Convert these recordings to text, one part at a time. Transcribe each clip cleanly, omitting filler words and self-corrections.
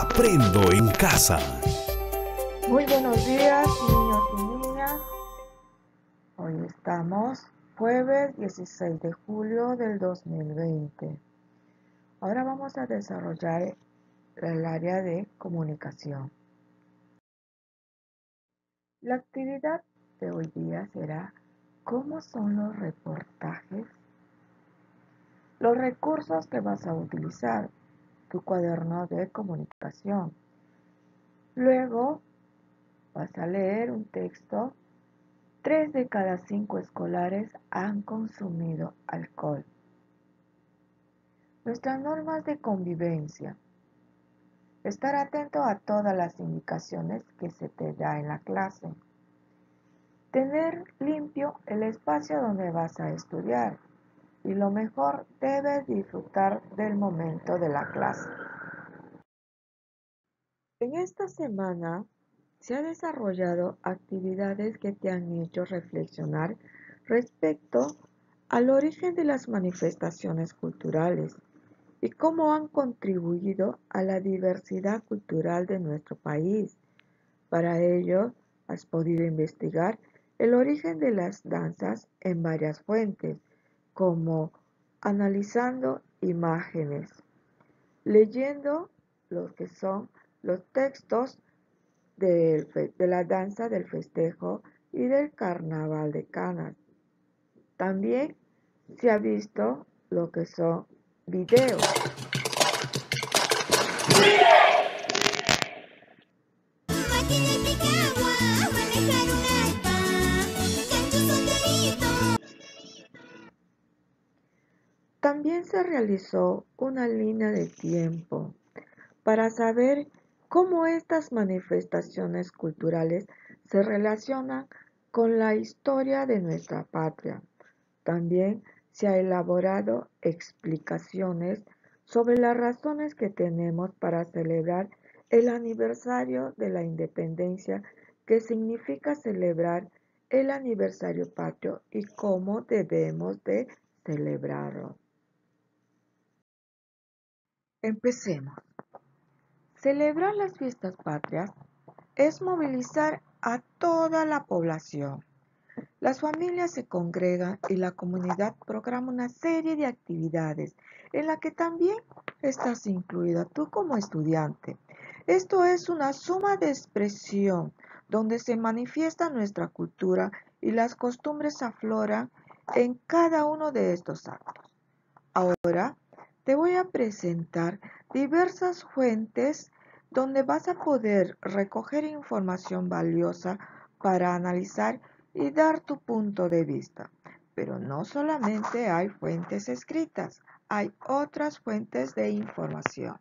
Aprendo en casa. Muy buenos días, niños y niñas. Hoy estamos jueves 16 de julio del 2020. Ahora vamos a desarrollar el área de comunicación. La actividad de hoy día será ¿cómo son los reportajes? Los recursos que vas a utilizar, tu cuaderno de comunicación. Luego vas a leer un texto. 3 de cada 5 escolares han consumido alcohol. Nuestras normas de convivencia. Estar atento a todas las indicaciones que se te da en la clase. Tener limpio el espacio donde vas a estudiar. Y lo mejor, debes disfrutar del momento de la clase. En esta semana se han desarrollado actividades que te han hecho reflexionar respecto al origen de las manifestaciones culturales y cómo han contribuido a la diversidad cultural de nuestro país. Para ello, has podido investigar el origen de las danzas en varias fuentes, como analizando imágenes, leyendo lo que son los textos de la danza del festejo y del carnaval de Canas. También se ha visto lo que son videos. También se realizó una línea de tiempo para saber cómo estas manifestaciones culturales se relacionan con la historia de nuestra patria. También se ha elaborado explicaciones sobre las razones que tenemos para celebrar el aniversario de la independencia, que significa celebrar el aniversario patrio y cómo debemos de celebrarlo. Empecemos. Celebrar las fiestas patrias es movilizar a toda la población. Las familias se congregan y la comunidad programa una serie de actividades en la que también estás incluida tú como estudiante. Esto es una suma de expresión donde se manifiesta nuestra cultura y las costumbres afloran en cada uno de estos actos. Ahora te voy a presentar diversas fuentes donde vas a poder recoger información valiosa para analizar y dar tu punto de vista. Pero no solamente hay fuentes escritas, hay otras fuentes de información.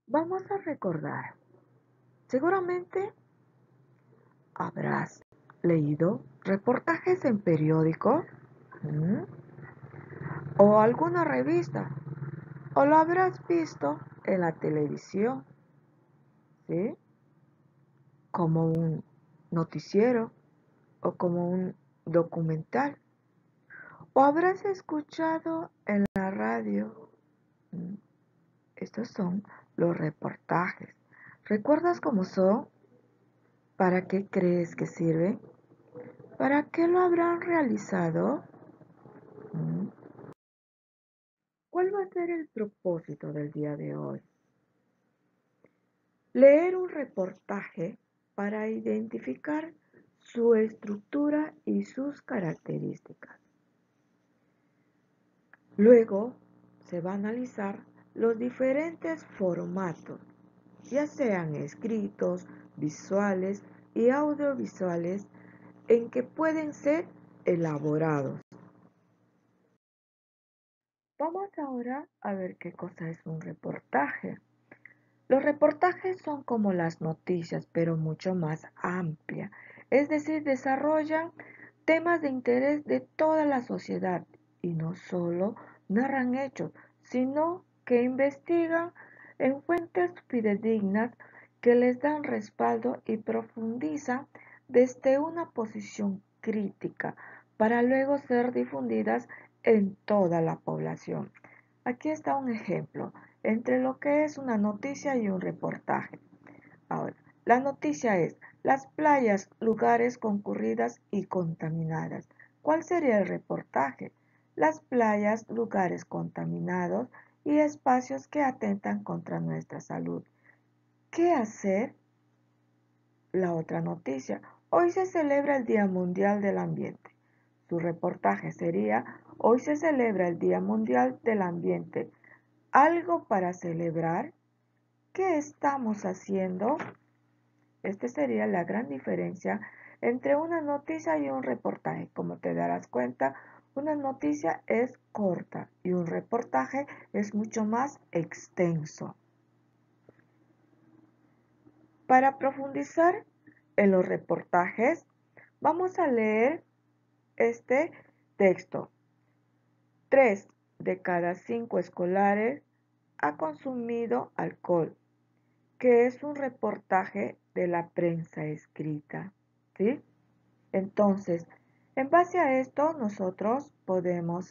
Vamos a recordar, seguramente habrás leído reportajes en periódicos o alguna revista, o lo habrás visto en la televisión, ¿sí? Como un noticiero o como un documental. O habrás escuchado en la radio. Estos son los reportajes. ¿Recuerdas cómo son? ¿Para qué crees que sirven? ¿Para qué lo habrán realizado? ¿Cuál va a ser el propósito del día de hoy? Leer un reportaje para identificar su estructura y sus características. Luego se va a analizar los diferentes formatos, ya sean escritos, visuales y audiovisuales, en que pueden ser elaborados. Vamos ahora a ver qué cosa es un reportaje. Los reportajes son como las noticias, pero mucho más amplia. Es decir, desarrollan temas de interés de toda la sociedad y no solo narran hechos, sino que investigan en fuentes fidedignas que les dan respaldo y profundizan desde una posición crítica para luego ser difundidas en toda la población. Aquí está un ejemplo. entre lo que es una noticia y un reportaje. Ahora, la noticia es las playas, lugares concurridas y contaminadas. ¿Cuál sería el reportaje? Las playas, lugares contaminados y espacios que atentan contra nuestra salud. ¿Qué hacer? La otra noticia. Hoy se celebra el Día Mundial del Ambiente. Su reportaje sería, hoy se celebra el Día Mundial del Ambiente. ¿Algo para celebrar? ¿Qué estamos haciendo? Esta sería la gran diferencia entre una noticia y un reportaje. Como te darás cuenta, una noticia es corta y un reportaje es mucho más extenso. Para profundizar en los reportajes, vamos a leer este texto. 3 de cada 5 escolares ha consumido alcohol, que es un reportaje de la prensa escrita, ¿sí? Entonces, en base a esto, nosotros podemos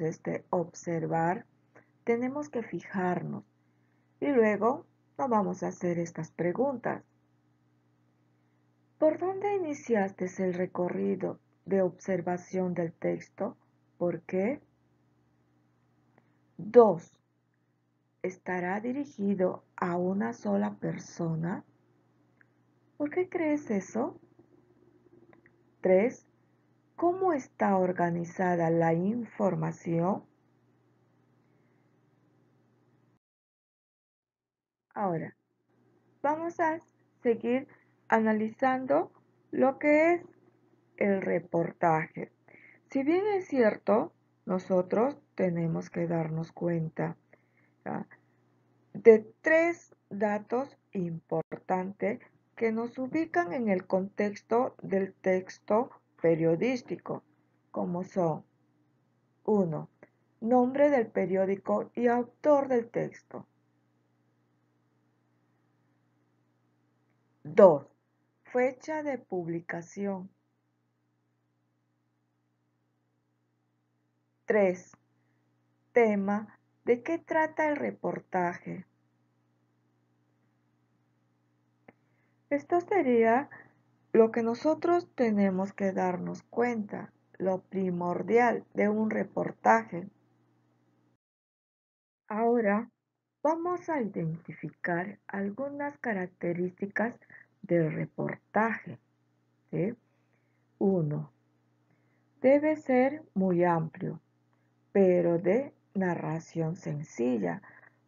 observar, tenemos que fijarnos y luego nos vamos a hacer estas preguntas. ¿Por dónde iniciaste el recorrido de observación del texto? ¿Por qué? 2. ¿Estará dirigido a una sola persona? ¿Por qué crees eso? 3. ¿Cómo está organizada la información? Ahora, vamos a seguir analizando lo que es el reportaje. Si bien es cierto, nosotros tenemos que darnos cuenta, ¿ya?, de 3 datos importantes que nos ubican en el contexto del texto periodístico, como son: 1. Nombre del periódico y autor del texto. 2. Fecha de publicación. 3. Tema. ¿De qué trata el reportaje? Esto sería lo que nosotros tenemos que darnos cuenta, lo primordial de un reportaje. Ahora vamos a identificar algunas características del reportaje, ¿sí? 1. Debe ser muy amplio, pero de narración sencilla,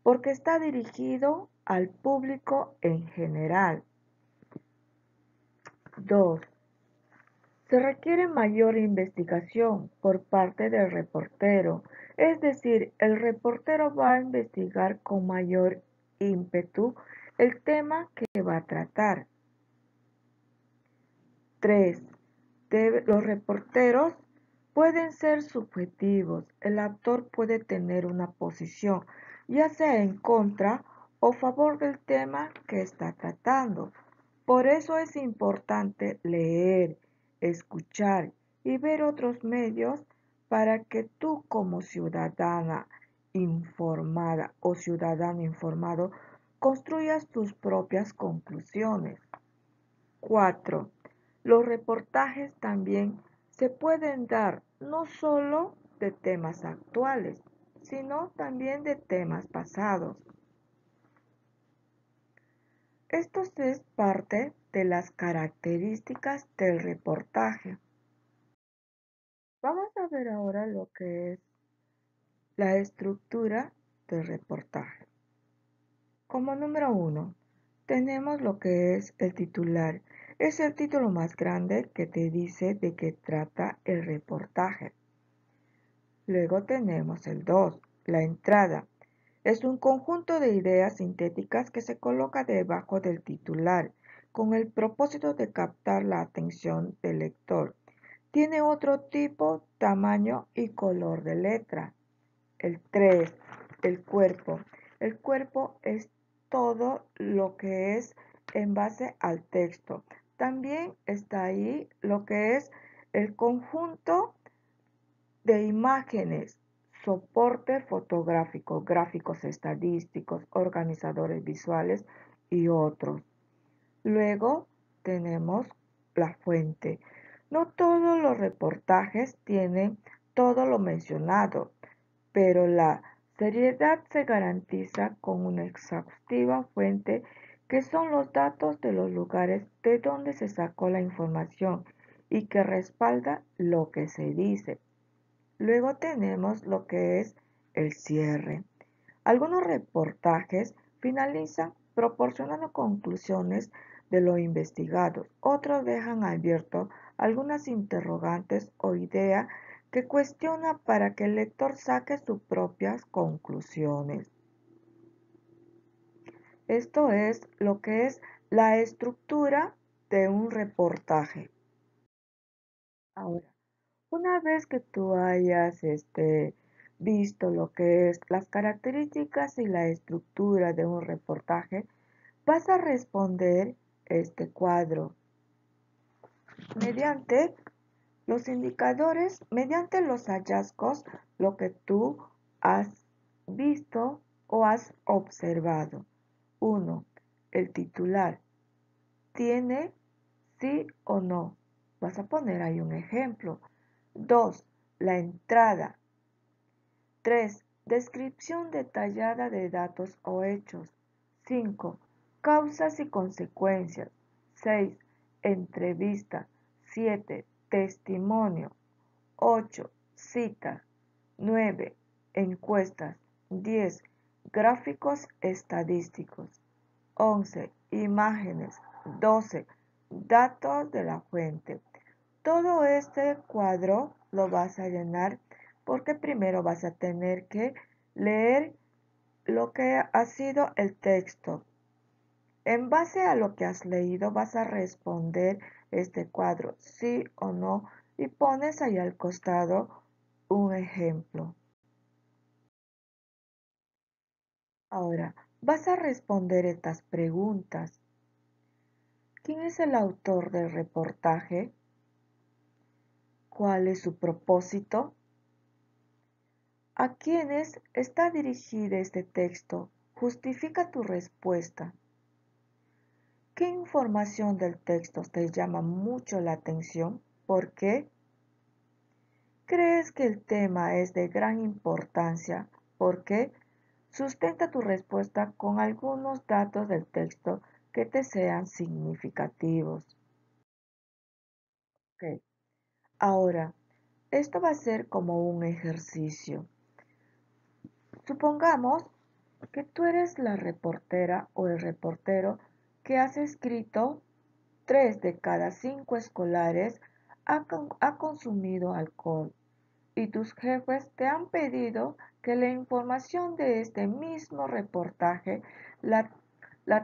porque está dirigido al público en general. 2. Se requiere mayor investigación por parte del reportero, es decir, el reportero va a investigar con mayor ímpetu el tema que va a tratar. 3. Los reporteros pueden ser subjetivos. El autor puede tener una posición, ya sea en contra o favor del tema que está tratando. Por eso es importante leer, escuchar y ver otros medios para que tú, como ciudadana informada o ciudadano informado, construyas tus propias conclusiones. 4. Los reportajes también se pueden dar no solo de temas actuales, sino también de temas pasados. Esto es parte de las características del reportaje. Vamos a ver ahora lo que es la estructura del reportaje. Como número 1, tenemos lo que es el titular. Es el título más grande que te dice de qué trata el reportaje. Luego tenemos el 2, la entrada. Es un conjunto de ideas sintéticas que se coloca debajo del titular con el propósito de captar la atención del lector. Tiene otro tipo, tamaño y color de letra. El 3, el cuerpo. El cuerpo es todo lo que es en base al texto. También está ahí lo que es el conjunto de imágenes soporte fotográfico, gráficos estadísticos, organizadores visuales y otros. Luego tenemos la fuente. No todos los reportajes tienen todo lo mencionado, pero la seriedad se garantiza con una exhaustiva fuente que son los datos de los lugares de donde se sacó la información y que respalda lo que se dice. Luego tenemos lo que es el cierre. Algunos reportajes finalizan proporcionando conclusiones de lo investigado. Otros dejan abierto algunas interrogantes o ideas que cuestiona para que el lector saque sus propias conclusiones. Esto es lo que es la estructura de un reportaje. Ahora, una vez que tú hayas visto lo que es las características y la estructura de un reportaje, vas a responder este cuadro mediante los indicadores, mediante los hallazgos, lo que tú has visto o has observado. 1. El titular. ¿Tiene sí o no? Vas a poner ahí un ejemplo. 2. La entrada. 3. Descripción detallada de datos o hechos. 5. Causas y consecuencias. 6. Entrevista. 7. Testimonio. 8. Cita. 9. Encuestas. 10. Gráficos estadísticos. 11. Imágenes. 12. Datos de la fuente. Todo este cuadro lo vas a llenar porque primero vas a tener que leer lo que ha sido el texto. En base a lo que has leído vas a responder este cuadro, sí o no, y pones ahí al costado un ejemplo. Ahora, vas a responder estas preguntas. ¿Quién es el autor del reportaje? ¿Cuál es su propósito? ¿A quiénes está dirigido este texto? Justifica tu respuesta. ¿Qué información del texto te llama mucho la atención? ¿Por qué? ¿Crees que el tema es de gran importancia? ¿Por qué? Sustenta tu respuesta con algunos datos del texto que te sean significativos. Ok. Ahora, esto va a ser como un ejercicio. Supongamos que tú eres la reportera o el reportero que has escrito 3 de cada 5 escolares ha consumido alcohol y tus jefes te han pedido que la información de este mismo reportaje la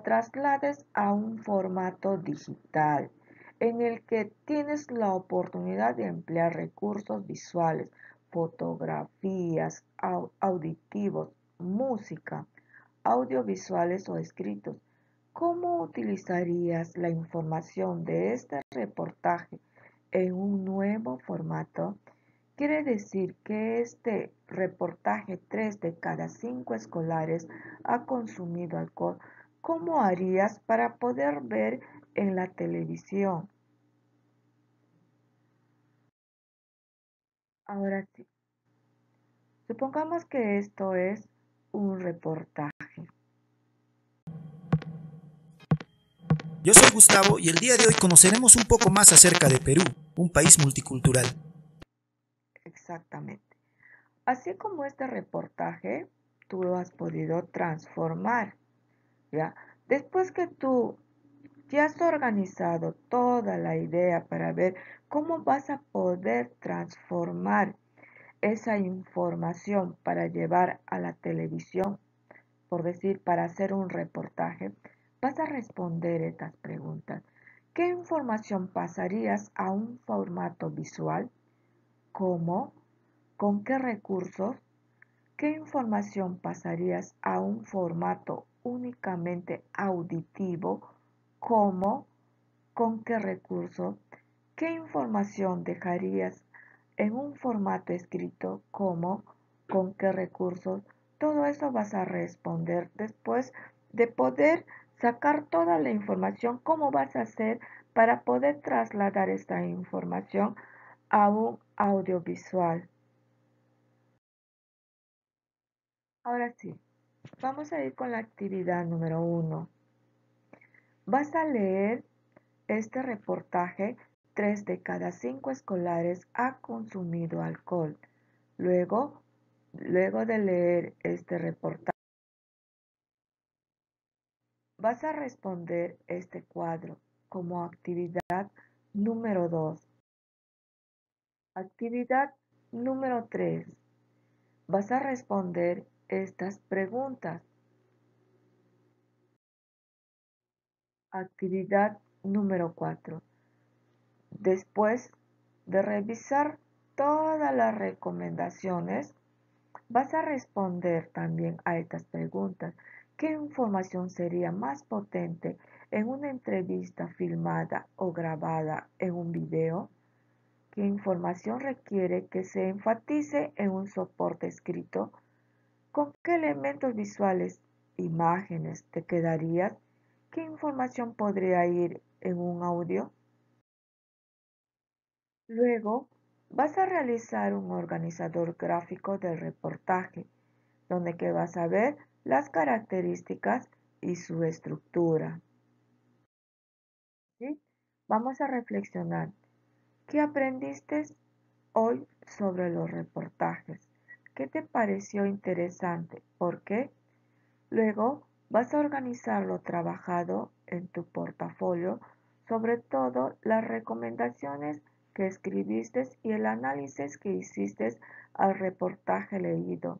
traslades a un formato digital en el que tienes la oportunidad de emplear recursos visuales, fotografías, auditivos, música, audiovisuales o escritos. ¿Cómo utilizarías la información de este reportaje en un nuevo formato? Quiere decir que este reportaje 3 de cada 5 escolares ha consumido alcohol. ¿Cómo harías para poder ver en la televisión? Ahora sí, supongamos que esto es un reportaje. Yo soy Gustavo y el día de hoy conoceremos un poco más acerca de Perú, un país multicultural. Exactamente. Así como este reportaje, tú lo has podido transformar, ¿ya? Después que tú ya has organizado toda la idea para ver cómo vas a poder transformar esa información para llevar a la televisión, por decir, para hacer un reportaje, vas a responder estas preguntas. ¿Qué información pasarías a un formato visual? ¿Cómo? ¿Con qué recursos? ¿Qué información pasarías a un formato únicamente auditivo? ¿Cómo? ¿Con qué recursos? ¿Qué información dejarías en un formato escrito? ¿Cómo? con qué recursos. Todo eso vas a responder después de poder sacar toda la información. ¿Cómo vas a hacer para poder trasladar esta información a un audiovisual? Ahora sí, vamos a ir con la actividad número 1. Vas a leer este reportaje. 3 de cada 5 escolares ha consumido alcohol. Luego de leer este reportaje, vas a responder este cuadro como actividad número 2. Actividad número 3. Vas a responder estas preguntas. Actividad número 4. Después de revisar todas las recomendaciones, vas a responder también a estas preguntas. ¿Qué información sería más potente en una entrevista filmada o grabada en un video? ¿Qué información requiere que se enfatice en un soporte escrito? ¿Con qué elementos visuales, imágenes te quedarías? ¿Qué información podría ir en un audio? Luego, vas a realizar un organizador gráfico del reportaje, donde que vas a ver las características y su estructura. ¿Sí? Vamos a reflexionar. ¿Qué aprendiste hoy sobre los reportajes? ¿Qué te pareció interesante? ¿Por qué? Luego vas a organizar lo trabajado en tu portafolio, sobre todo las recomendaciones que escribiste y el análisis que hiciste al reportaje leído,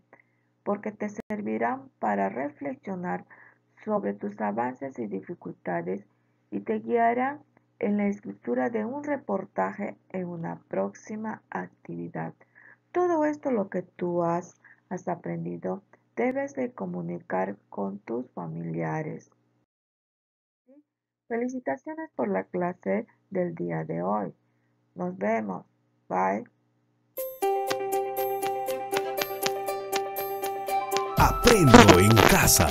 porque te servirán para reflexionar sobre tus avances y dificultades y te guiarán en la escritura de un reportaje en una próxima actividad. Todo esto lo que tú has aprendido debes de comunicar con tus familiares. ¿Sí? Felicitaciones por la clase del día de hoy. Nos vemos. Bye. Aprendo en casa.